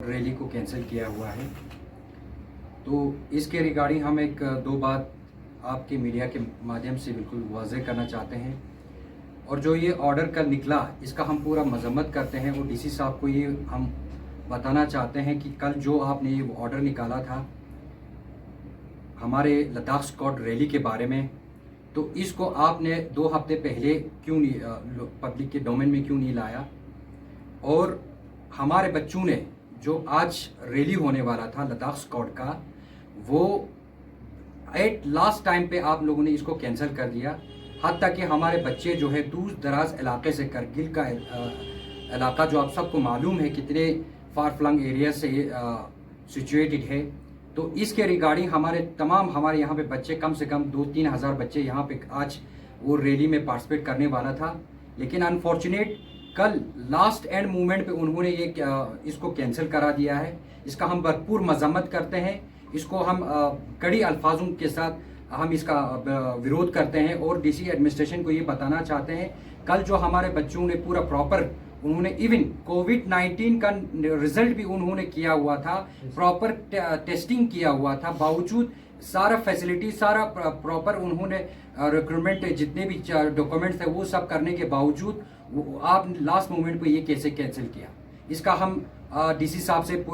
Rally को cancel किया हुआ है। तो इसके रिगार्डिंग हम एक दो बात आपके मीडिया के माध्यम से बिल्कुल वाज़ेह करना चाहते हैं। और जो ये ऑर्डर कल निकला इसका हम पूरा मजम्मत करते हैं और डीसी साहब को ये हम बताना चाहते हैं कि कल जो आपने ये ऑर्डर निकाला था हमारे लद्दाख स्क्वाड रैली के बारे में, तो इसको आपने 2 हफ्ते पहले क्यों नहीं पब्लिक के डोमेन में क्यों नहीं लाया। और हमारे बच्चों ने जो आज रैली होने वाला था लद्दाख स्क्वाड का, वो एट लास्ट टाइम पे आप लोगों ने इसको कैंसिल कर दिया। हद तक कि हमारे बच्चे जो है दूर दराज इलाके से, करगिल का इलाका जो आप सबको मालूम है कितने फार फ्लंग एरिया से सिचुएटेड है, तो इसके रिगार्डिंग हमारे यहाँ पे बच्चे कम से कम 2-3 हज़ार बच्चे यहाँ पे आज वो रैली में पार्टिसिपेट करने वाला था। लेकिन अनफॉर्चुनेट कल लास्ट एंड मोमेंट पे उन्होंने ये इसको कैंसिल करा दिया है। इसका हम भरपूर मजम्मत करते हैं, इसको हम कड़ी अल्फाजों के साथ हम इसका विरोध करते हैं और डीसी एडमिनिस्ट्रेशन को ये बताना चाहते हैं कल जो हमारे बच्चों ने पूरा प्रॉपर उन्होंने इवन कोविड-19 का रिजल्ट भी उन्होंने किया हुआ था, प्रॉपर टेस्टिंग किया हुआ था, बावजूद सारा फैसिलिटी सारा प्रॉपर उन्होंने रिक्रूटमेंट जितने भी डॉक्यूमेंट्स थे वो सब करने के बावजूद आप लास्ट मोमेंट पे ये कैसे कैंसिल किया। इसका हम डीसी साहब से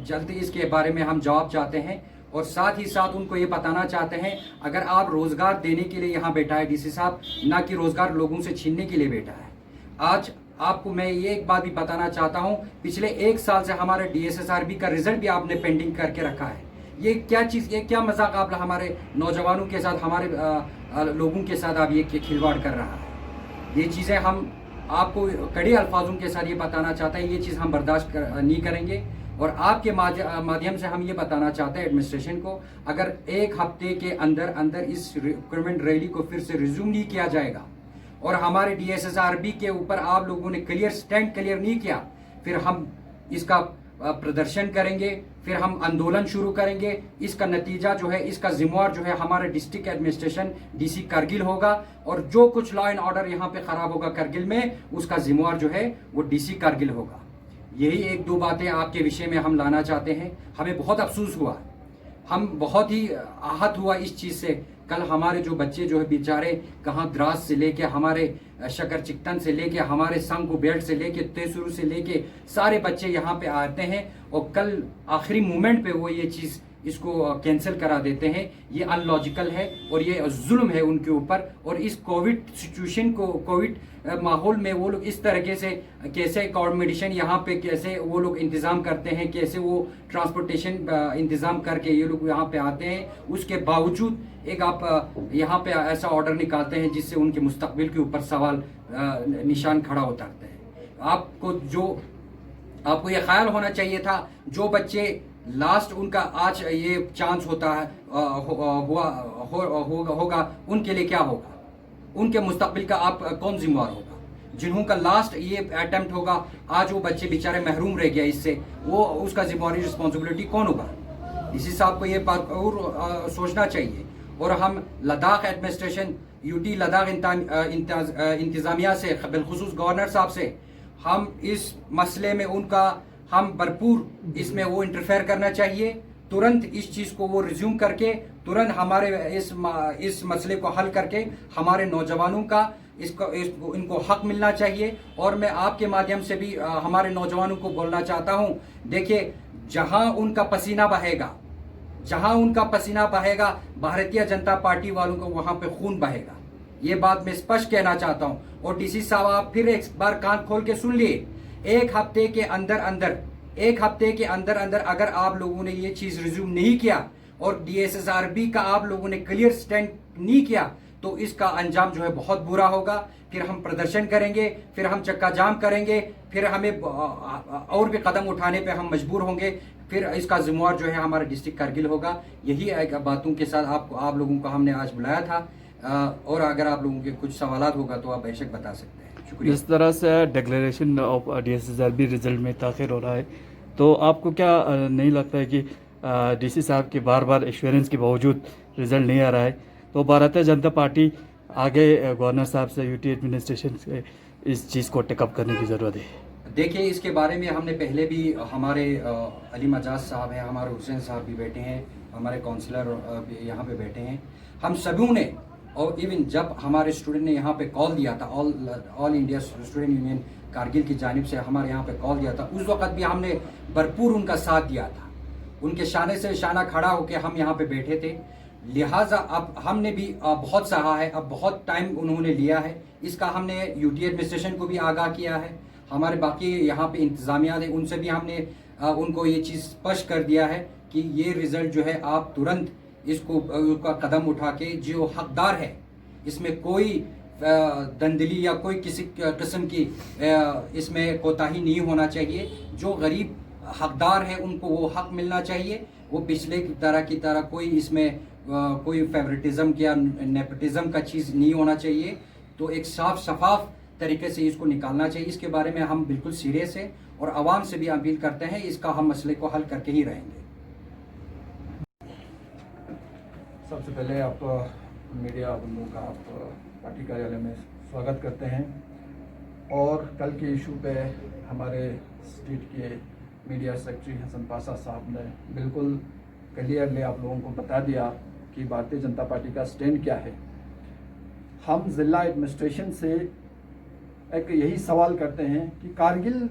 जल्दी इसके बारे में हम जवाब चाहते हैं और साथ ही साथ उनको ये बताना चाहते हैं अगर आप रोजगार देने के लिए यहाँ बैठा है डीसी साहब, ना कि रोजगार लोगों से छीनने के लिए बैठा है। आज आपको मैं ये एक बात भी बताना चाहता हूँ, पिछले 1 साल से हमारे DSSRB का रिजल्ट भी आपने पेंडिंग करके रखा है। ये क्या चीज़, ये क्या मजाक आप हमारे नौजवानों के साथ, हमारे लोगों के साथ आप ये खिलवाड़ कर रहा है। ये चीज़ें हम आपको कड़े अल्फाजों के साथ ये बताना चाहते हैं, ये चीज़ हम बर्दाश्त नहीं करेंगे। और आपके माध्यम से हम ये बताना चाहते हैं एडमिनिस्ट्रेशन को, अगर 1 हफ्ते के अंदर अंदर इस रिक्रूटमेंट रैली को फिर से रिज्यूम नहीं किया जाएगा और हमारे DSSRB के ऊपर आप लोगों ने स्टैंड क्लियर नहीं किया, फिर हम इसका प्रदर्शन करेंगे, फिर हम आंदोलन शुरू करेंगे। इसका नतीजा जो है, इसका जिम्मेवार जो है हमारे डिस्ट्रिक्ट एडमिनिस्ट्रेशन DC करगिल होगा और जो कुछ लॉ एंड ऑर्डर यहाँ पे खराब होगा करगिल में, उसका जिम्मेवार जो है वो DC करगिल होगा। यही 1-2 बातें आपके विषय में हम लाना चाहते हैं। हमें बहुत अफसोस हुआ, हम बहुत ही आहत हुआ इस चीज़ से। कल हमारे जो बच्चे जो है बेचारे कहाँ द्रास से लेके, हमारे शकर चिकटन से लेके, हमारे संगू बेल्ट से लेके, तेसुरु से लेके सारे बच्चे यहाँ पे आते हैं और कल आखिरी मोमेंट पे वो ये चीज़ इसको कैंसिल करा देते हैं। ये अनलॉजिकल है और ये जुल्म है उनके ऊपर। और इस कोविड सिचुएशन को, कोविड माहौल में वो लोग इस तरीके से कैसे अकोमोडेशन यहाँ पे कैसे वो लोग इंतज़ाम करते हैं, कैसे वो ट्रांसपोर्टेशन इंतज़ाम करके ये लोग यहाँ पे आते हैं, उसके बावजूद एक आप यहाँ पे ऐसा ऑर्डर निकालते हैं जिससे उनके मुस्तकबिल के ऊपर सवाल निशान खड़ा उतारते हैं। आपको ये ख्याल होना चाहिए था, जो बच्चे लास्ट उनका आज ये चांस होता है होगा उनके लिए क्या होगा, उनके मुस्तकबिल का आप कौन जिम्मेवार होगा। जिन्हों का लास्ट ये अटेम्प्ट होगा, आज वो बच्चे बेचारे महरूम रह गया इससे, वो उसका जिम्मेवारी रिस्पॉन्सिबिलिटी कौन होगा। इसी साहब को ये बात और सोचना चाहिए। और हम लद्दाख एडमिनिस्ट्रेशन, UT लद्दाख इंतज़ामिया से, बिलखुसूस गवर्नर साहब से, हम इस मसले में उनका हम भरपूर इसमें वो इंटरफेयर करना चाहिए। तुरंत इस चीज़ को वो रिज्यूम करके तुरंत हमारे इस मसले को हल करके हमारे नौजवानों का इनको हक मिलना चाहिए। और मैं आपके माध्यम से भी हमारे नौजवानों को बोलना चाहता हूँ, देखिए जहाँ उनका पसीना बहेगा भारतीय जनता पार्टी वालों का वहाँ पे खून बहेगा। ये बात मैं स्पष्ट कहना चाहता हूँ। और DC साहब आप फिर एक बार कान खोल के सुन लिए, 1 हफ्ते के अंदर अंदर अगर आप लोगों ने ये चीज़ रिज्यूम नहीं किया और DSSRB का आप लोगों ने क्लियर स्टैंड नहीं किया, तो इसका अंजाम जो है बहुत बुरा होगा। फिर हम प्रदर्शन करेंगे, फिर हम चक्का जाम करेंगे, फिर हमें और भी कदम उठाने पे हम मजबूर होंगे। फिर इसका जिम्मेवार जो है हमारा डिस्ट्रिक्ट करगिल होगा। यही एक बातों के साथ आप लोगों को हमने आज बुलाया था। और अगर आप लोगों के कुछ सवालात होगा तो आप बेशक बता सकते हैं। शुक्रिया। जिस तरह से डिक्लेरेशन ऑफ DSSRB रिजल्ट में ताख़िर हो रहा है, तो आपको क्या नहीं लगता है कि DC साहब के बार एश्योरेंस के बावजूद रिज़ल्ट नहीं आ रहा है, तो भारतीय जनता पार्टी आगे गवर्नर साहब से, UT एडमिनिस्ट्रेशन से इस चीज़ को टेकअप करने की ज़रूरत है? देखिए, इसके बारे में हमने पहले भी हमारे अली मजाज साहब हैं, हमारे हुसैन साहब भी बैठे हैं, हमारे काउंसलर यहाँ पे बैठे हैं, हम सभी ने, और इवन जब हमारे स्टूडेंट ने यहाँ पे कॉल दिया था, all India student union Kargil की जानिब से हमारे यहाँ पे कॉल दिया था, उस वक़्त भी हमने भरपूर उनका साथ दिया था। उनके शाने से शाना खड़ा होकर हम यहाँ पे बैठे थे। लिहाजा अब हमने भी बहुत सहा है, अब बहुत टाइम उन्होंने लिया है, इसका हमने यूटी एडमिनिस्ट्रेशन को भी आगाह किया है, हमारे बाकी यहाँ पे इंतज़ामिया है उनसे भी हमने उनको ये चीज़ स्पष्ट कर दिया है कि ये रिज़ल्ट जो है आप तुरंत इसको का कदम उठा के जो हकदार है, इसमें कोई दंदली या कोई किसी किस्म की इसमें कोताही नहीं होना चाहिए। जो गरीब हकदार है उनको वो हक मिलना चाहिए, वो पिछले की तरह कोई इसमें कोई फेवरेटिज्म या नेपोटिज्म का चीज़ नहीं होना चाहिए। तो एक साफ शफाफ तरीके से इसको निकालना चाहिए। इसके बारे में हम बिल्कुल सीरियस है और आवाम से भी अपील करते हैं, इसका हम मसले को हल करके ही रहेंगे। सबसे पहले आप मीडिया बंधुओं का आप पार्टी कार्यालय में स्वागत करते हैं और कल के इशू पे हमारे स्टेट के मीडिया सेक्रेटरी हसन पाशा साहब ने बिल्कुल क्लियरली आप लोगों को बता दिया कि भारतीय जनता पार्टी का स्टैंड क्या है। हम ज़िला एडमिनिस्ट्रेशन से एक यही सवाल करते हैं कि कारगिल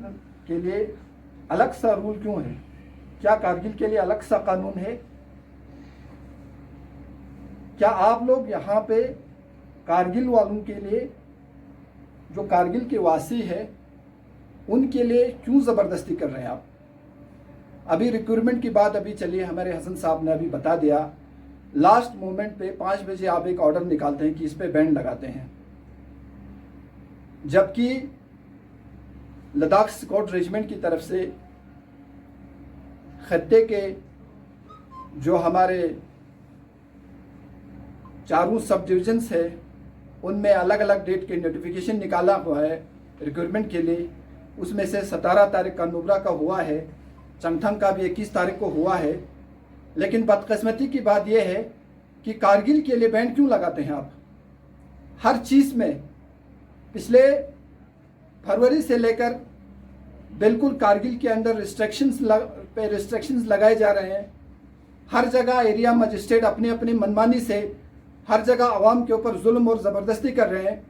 के लिए अलग सा रूल क्यों है? क्या कारगिल के लिए अलग सा कानून है? क्या आप लोग यहाँ पे कारगिल वालों के लिए, जो कारगिल के वासी है, उनके लिए क्यों ज़बरदस्ती कर रहे हैं आप? अभी रिक्रूटमेंट की बात अभी चली, हमारे हसन साहब ने अभी बता दिया, लास्ट मोमेंट पे 5 बजे आप एक ऑर्डर निकालते हैं कि इस पे बैंड लगाते हैं, जबकि लद्दाख स्कॉट रेजिमेंट की तरफ से खत्ते के जो हमारे चारों सब डिविजन्स है उनमें अलग अलग डेट के नोटिफिकेशन निकाला हुआ है रिक्रूटमेंट के लिए। उसमें से 17 तारीख का नुब्रा का हुआ है, चंगथंग का भी 21 तारीख को हुआ है। लेकिन बदकिस्मती की बात यह है कि कारगिल के लिए बैंड क्यों लगाते हैं आप? हर चीज़ में पिछले फरवरी से लेकर बिल्कुल कारगिल के अंदर रिस्ट्रिक्शंस लगाए जा रहे हैं। हर जगह एरिया मजिस्ट्रेट अपनी अपनी मनमानी से हर जगह आवाम के ऊपर जुल्म और ज़बरदस्ती कर रहे हैं।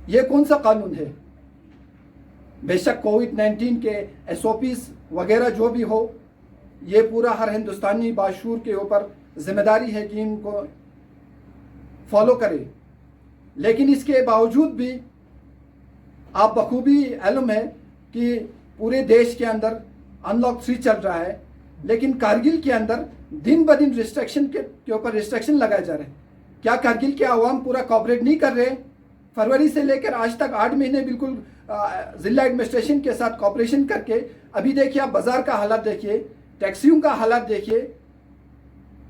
ये कौन सा कानून है? बेशक कोविड-19 के SOPs वगैरह जो भी हो, ये पूरा हर हिंदुस्तानी बाशूर के ऊपर जिम्मेदारी है कि इनको फॉलो करे। लेकिन इसके बावजूद भी आप बखूबी इल्म है कि पूरे देश के अंदर अनलॉक 3 चल रहा है, लेकिन कारगिल के अंदर दिन ब दिन रिस्ट्रिक्शन के ऊपर रिस्ट्रिक्शन लगाए जा रहे हैं। क्या कारगिल के आवाम पूरा कॉपरेट नहीं कर रहे? फरवरी से लेकर आज तक 8 महीने बिल्कुल ज़िला एडमिनिस्ट्रेशन के साथ कॉपरेशन करके, अभी देखिए आप बाज़ार का हालात देखिए, टैक्सियों का हालात देखिए,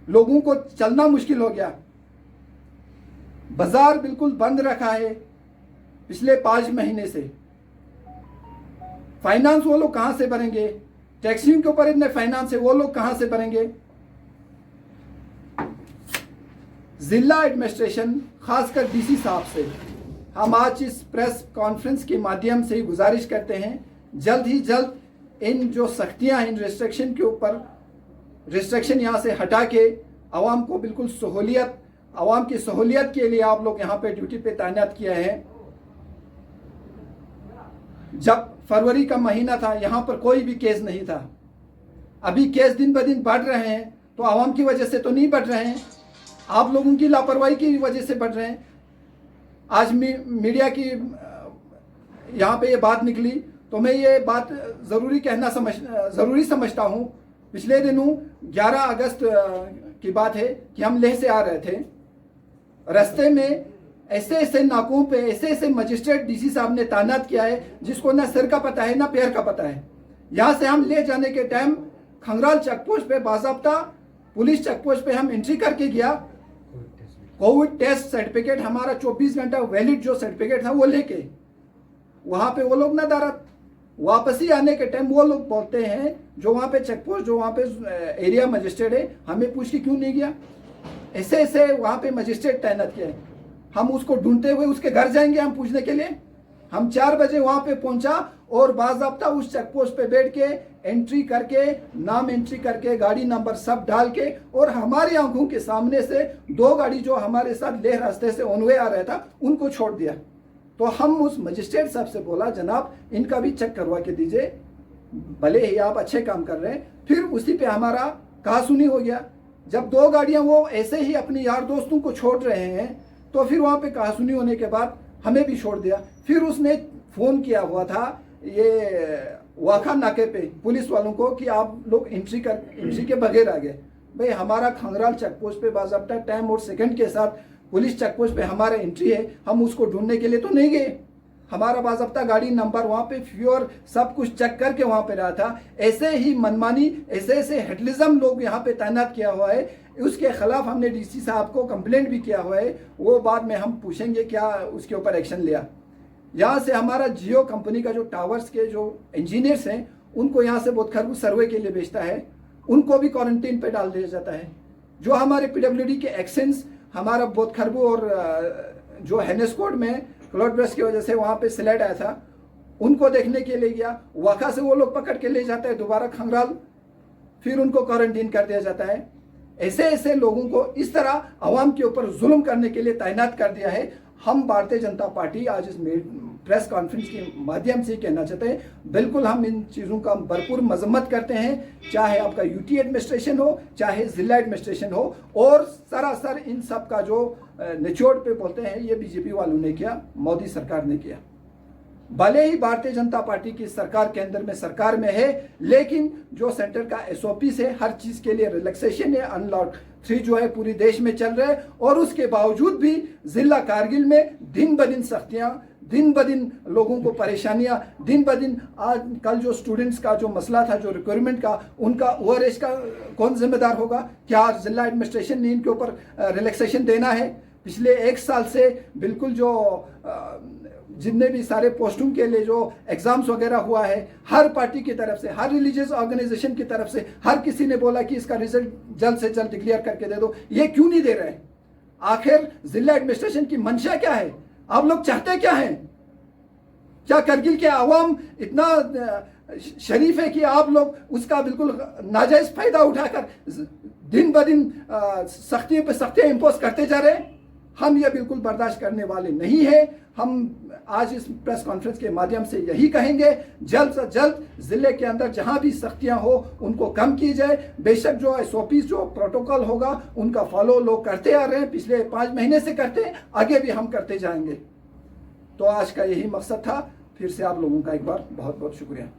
लोगों को चलना मुश्किल हो गया। बाज़ार बिल्कुल बंद रखा है पिछले 5 महीने से। फाइनेंस वो लोग कहाँ से भरेंगे? टैक्सियों के ऊपर इतने फाइनेंस है, वो लोग कहाँ से भरेंगे? जिला एडमिनिस्ट्रेशन खासकर DC साहब से हम आज इस प्रेस कॉन्फ्रेंस के माध्यम से गुजारिश करते हैं, जल्द ही जल्द इन जो सख्तियां हैं, इन रिस्ट्रिक्शन के ऊपर रिस्ट्रिक्शन यहाँ से हटा के आवाम को बिल्कुल सहूलियत, आवाम की सहूलियत के लिए आप लोग यहाँ पे ड्यूटी पे तैनात किया है। जब फरवरी का महीना था यहाँ पर कोई भी केस नहीं था। अभी केस दिन ब दिन बढ़ रहे हैं, तो आवाम की वजह से तो नहीं बढ़ रहे हैं, आप लोगों की लापरवाही की वजह से बढ़ रहे हैं। आज मीडिया की यहाँ पे ये बात निकली तो मैं ये बात ज़रूरी समझता हूँ। पिछले दिनों 11 अगस्त की बात है कि हम लेह से आ रहे थे, रास्ते में ऐसे ऐसे नाकों पे ऐसे ऐसे मजिस्ट्रेट DC साहब ने तैनात किया है जिसको ना सिर का पता है ना पैर का पता है। यहाँ से हम ले जाने के टाइम खंगराल चेकपोस्ट पे बाज़ाब्ता पुलिस चेकपोस्ट पे हम एंट्री करके गया, कोविड टेस्ट सर्टिफिकेट हमारा 24 घंटा वैलिड जो सर्टिफिकेट था वो लेके वहाँ पे वो लोग नदारत, वापसी आने के टाइम वो लोग बोलते हैं जो वहाँ पे चेकपोस्ट, जो वहाँ पे एरिया मजिस्ट्रेट है, हमें पूछ के क्यों नहीं गया? ऐसे ऐसे वहाँ पे मजिस्ट्रेट तैनात किया है। हम उसको ढूंढते हुए उसके घर जाएंगे हम पूछने के लिए? हम 4 बजे वहाँ पे पहुँचा और बाज़ाब्ता उस चेक पोस्ट पे बैठ के एंट्री करके, नाम एंट्री करके, गाड़ी नंबर सब डाल के, और हमारी आंखों के सामने से 2 गाड़ी जो हमारे साथ लेह रास्ते से ऑन वे आ रहा था उनको छोड़ दिया। तो हम उस मजिस्ट्रेट साहब से बोला, जनाब इनका भी चेक करवा के दीजिए, भले ही आप अच्छे काम कर रहे हैं। फिर उसी पे हमारा कहासुनी हो गया। जब 2 गाड़ियां वो ऐसे ही अपने यार दोस्तों को छोड़ रहे हैं तो फिर वहाँ पे कहासुनी होने के बाद हमें भी छोड़ दिया। फिर उसने फ़ोन किया हुआ था ये वाखा नाके पे पुलिस वालों को कि आप लोग एंट्री के बगैर आ गए। भाई हमारा खंगराल चेक पोस्ट पे बाज़ाब्ता टाइम और सेकंड के साथ पुलिस चेक पोस्ट पे हमारा एंट्री है, हम उसको ढूंढने के लिए तो नहीं गए। हमारा बाज़ाब्ता गाड़ी नंबर वहाँ पे फ्यूर सब कुछ चेक करके वहाँ पे रहा था। ऐसे ही मनमानी, ऐसे हेडलिज्म लोग यहाँ पे तैनात किया हुआ है, उसके खिलाफ हमने डीसी साहब को कंप्लेंट भी किया हुआ है। वो बाद में हम पूछेंगे क्या उसके ऊपर एक्शन लिया। यहाँ से हमारा जियो कंपनी का जो टावर्स के जो इंजीनियर्स हैं उनको यहाँ से बोथखरबू सर्वे के लिए भेजता है, उनको भी क्वारंटीन पे डाल दिया जाता है। जो हमारे पीडब्ल्यूडी के एक्शंस हमारा बोथखरबू और जो हेनेस्कोड में क्लाउड ब्रस्ट की वजह से वहाँ पे स्लाइड आया था, उनको देखने के लिए गया, वाखा से वो लोग पकड़ के ले जाते हैं दोबारा खंगराल, फिर उनको क्वारंटीन कर दिया जाता है। ऐसे लोगों को इस तरह आवाम के ऊपर जुल्म करने के लिए तैनात कर दिया है। हम भारतीय जनता पार्टी आज इस प्रेस कॉन्फ्रेंस के माध्यम से कहना चाहते हैं, बिल्कुल हम इन चीज़ों का भरपूर मजम्मत करते हैं, चाहे आपका यूटी एडमिनिस्ट्रेशन हो, चाहे जिला एडमिनिस्ट्रेशन हो, और सरासर इन सब का जो निचोड़ पे बोलते हैं ये बीजेपी वालों ने किया, मोदी सरकार ने किया। भले ही भारतीय जनता पार्टी की सरकार केंद्र में सरकार में है, लेकिन जो सेंटर का एसओपी से हर चीज़ के लिए रिलैक्सेशन है, अनलॉक 3 जो है पूरी देश में चल रहा है, और उसके बावजूद भी जिला कारगिल में दिन ब दिन सख्तियाँ, दिन ब दिन लोगों को परेशानियां, दिन ब दिन आज कल जो स्टूडेंट्स का जो मसला था, जो रिक्वायरमेंट का, उनका ओवरएज का कौन जिम्मेदार होगा? क्या जिला एडमिनिस्ट्रेशन ने इनके ऊपर रिलैक्सेशन देना है? पिछले 1 साल से बिल्कुल जो जितने भी सारे पोस्टों के लिए जो एग्जाम्स वगैरह हुआ है, हर पार्टी की तरफ से, हर रिलीजियस ऑर्गेनाइजेशन की तरफ से हर किसी ने बोला कि इसका रिजल्ट जल्द से जल्द डिक्लेयर करके दे दो। ये क्यों नहीं दे रहे? आखिर जिला एडमिनिस्ट्रेशन की मंशा क्या है? आप लोग चाहते क्या हैं? क्या करगिल के आवाम इतना शरीफ है कि आप लोग उसका बिल्कुल नाजायज फायदा उठाकर दिन ब दिन सख्ती पे सख्तियां इंपोज करते जा रहे हैं? हम ये बिल्कुल बर्दाश्त करने वाले नहीं है। हम आज इस प्रेस कॉन्फ्रेंस के माध्यम से यही कहेंगे, जल्द से जल्द जिले के अंदर जहां भी सख्तियां हो उनको कम की जाए। बेशक जो एसओपी जो प्रोटोकॉल होगा उनका फॉलो लोग करते आ रहे हैं, पिछले 5 महीने से करते हैं, आगे भी हम करते जाएंगे। तो आज का यही मकसद था। फिर से आप लोगों का एक बार बहुत बहुत शुक्रिया।